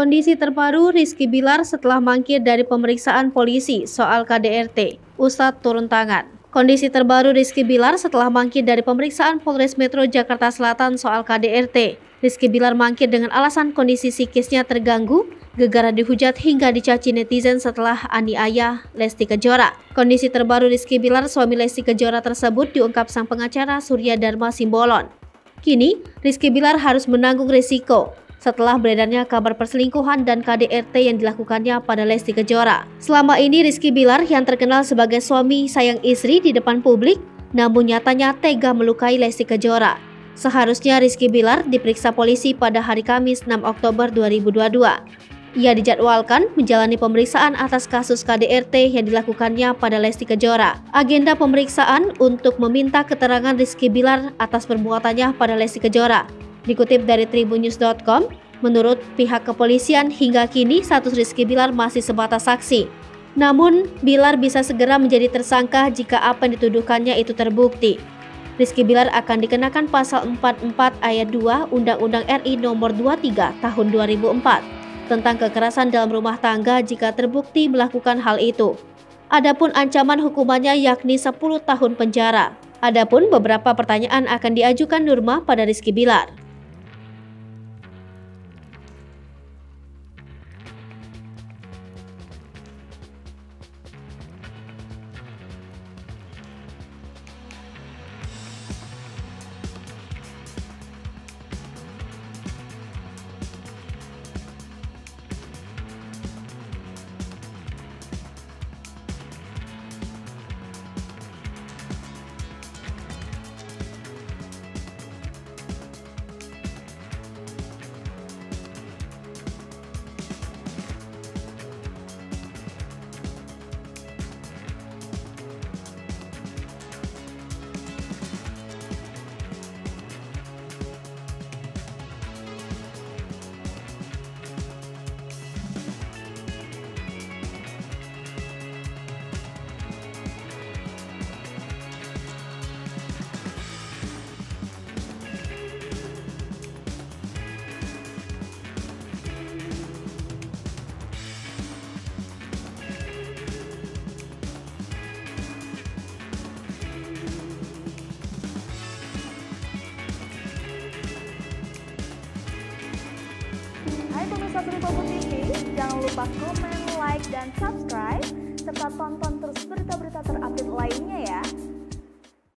Kondisi terbaru Rizky Bilar setelah mangkir dari pemeriksaan polisi soal KDRT. Ustadz turun tangan. Kondisi terbaru Rizky Bilar setelah mangkir dari pemeriksaan Polres Metro Jakarta Selatan soal KDRT. Rizky Bilar mangkir dengan alasan kondisi psikisnya terganggu, gegara dihujat hingga dicaci netizen setelah aniaya Lesti Kejora. Kondisi terbaru Rizky Bilar, suami Lesti Kejora tersebut diungkap sang pengacara Surya Dharma Simbolon. Kini, Rizky Bilar harus menanggung risiko setelah beredarnya kabar perselingkuhan dan KDRT yang dilakukannya pada Lesti Kejora. Selama ini Rizky Bilar yang terkenal sebagai suami sayang istri di depan publik, namun nyatanya tega melukai Lesti Kejora. Seharusnya Rizky Bilar diperiksa polisi pada hari Kamis 6 Oktober 2022. Ia dijadwalkan menjalani pemeriksaan atas kasus KDRT yang dilakukannya pada Lesti Kejora. Agenda pemeriksaan untuk meminta keterangan Rizky Bilar atas perbuatannya pada Lesti Kejora. Dikutip dari tribunnews.com, menurut pihak kepolisian hingga kini status Rizky Bilar masih sebatas saksi. Namun, Bilar bisa segera menjadi tersangka jika apa yang dituduhkannya itu terbukti. Rizky Bilar akan dikenakan pasal 44 ayat 2 Undang-Undang RI nomor 23 tahun 2004 tentang kekerasan dalam rumah tangga jika terbukti melakukan hal itu. Adapun ancaman hukumannya yakni 10 tahun penjara. Adapun beberapa pertanyaan akan diajukan Nurma pada Rizky Bilar. Hai pemirsa Suri Popo TV, jangan lupa komen, like, dan subscribe, serta tonton terus berita-berita terupdate lainnya